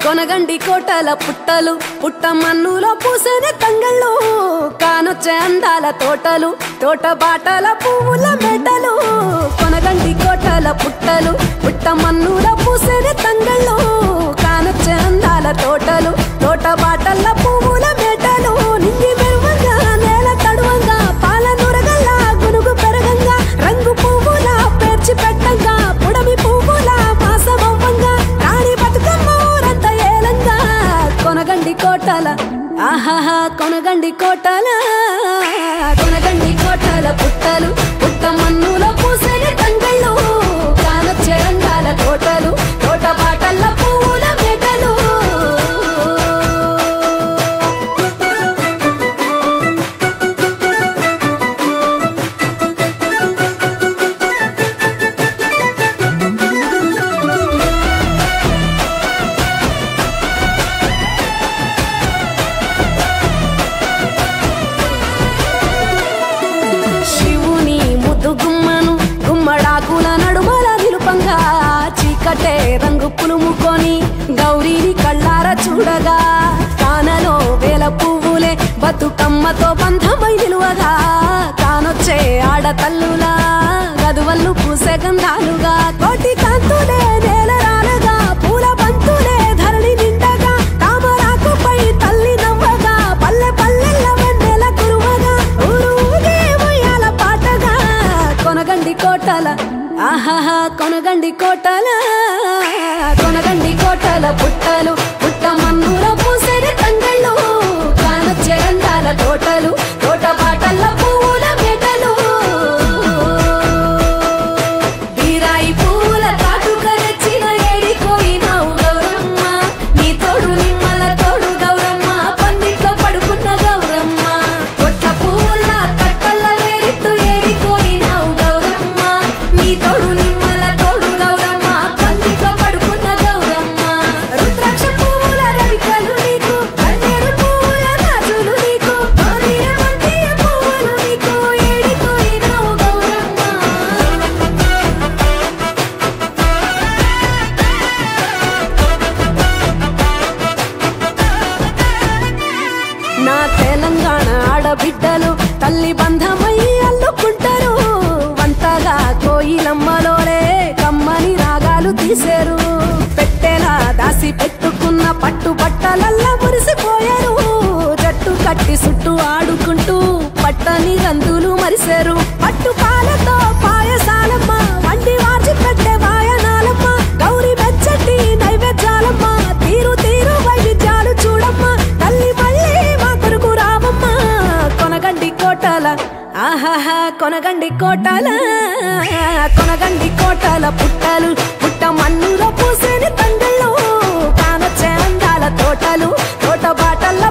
కొనగండి కోటల పుట్టలు పుట్ట మన్నులో పూసిన తంగళ్ళు కానొచ్చే అందాల తోటలు తోట బాటల పువ్వుల మెటలు కొనగండి కోటల పుట్టలు పుట్ట మన్నులో పూసిన తంగళ్ళు కానొచ్చే అందాల తోటలు తోట బాటల పువ్వుల మెటలు నింగి మెరువంగా నేల తడువంగా పాల నురగల్ల గునుగు పెరగంగా రంగు పువ్వుల పేర్చి పెట్టంగా పుడమి పువ్వుల మాసమవ్వంగా రాణి బతుకమ్మ కొనగండి కోటల ఆహాహా కొనగండి కోటల కొనగండి కోటల పుట్టలు పుట్ట మన్నులో పూసిన తంగళ్ళు కానొచ్చే అందాల తోటలు తోట బాటల్ల పువ్వుల మెటలు చీకటే రంగు పులుముకొని గౌరీని కళ్ళార చూడగా కానలో వేల పువ్వులే బతుకమ్మతో బంధమై నిలువగా కానొచ్చే ఆడతల్లులా గదువల్లు పూసే గంధాలుగా కోటి కాంతులే నేల రాలగా పూల బంతులే ధరణి నిండగా తామరాకుపై తల్లి నవ్వగా పల్లె పల్లెల్ల వెన్నెల కురువగా ఊరుగే ఉయ్యాల పాటగా కొనగండి కోటల ఆహాహా కొనగండి కోటల కొనగండి కోటల పుట్టలు పుట్ట మన్నులో పూసిన తంగళ్ళు కానొచ్చే అందాల తోటలు తోట బాటల్ల పువ్వుల మెటలు బీరాయి పూల తాటుక తెచ్చిన ఏడిపోయినావు గౌరమ్మ నీ తోడు నిమ్మల తోడు గౌరమ్మ పందిట్లో పడుకున్న గౌరమ్మ పొట్ట పూల కట్టల్ల వేరిట్టు ఏడిపోయినావు గౌరమ్మ నీ తోడు నిమ్మల తోడు గౌరమ్మ పందిట్లో పడుకున్న గౌరమ్మ రుద్రాక్ష పువ్వుల రవికలు నీకు కన్నేరు పువ్వుల రాజులు నీకు మల్లె పువ్వులు నీకు ఏడిపోయినావు గౌరమ్మ నా తెలంగాణ ఆడబిడ్డలు తల్లి బంధమై అల్లుకుంటారు వంటగా కోయిలమ్మలోనే కమ్మని రాగాలు తీశారు పెట్టేలా దాసి పెట్టుకున్న పట్టు బట్టలల్లా మురిసిపోయారు జట్టు కట్టి చుట్టూ ఆడుకుంటూ పట్టని రందులు మరిశారు పట్టు పాలతో పాయసాలమ్మ వండి వార్చి పెట్టే వాయనాలమ్మ గౌరీ బెచ్చటి నైవేద్యాలమ్మ తీరు తీరు వైవిధ్యాలు చూడమ్మ తల్లి మళ్ళీ మా కొరకు రావమ్మ కొనగండి కోటల ఆహాహా కొనగండి కోటల కొనగండి కోటల పుట్టలు పుట్ట మన్నులో పూసిన తంగళ్ళు కానొచ్చే అందాల తోటలు తోట బాటల్ల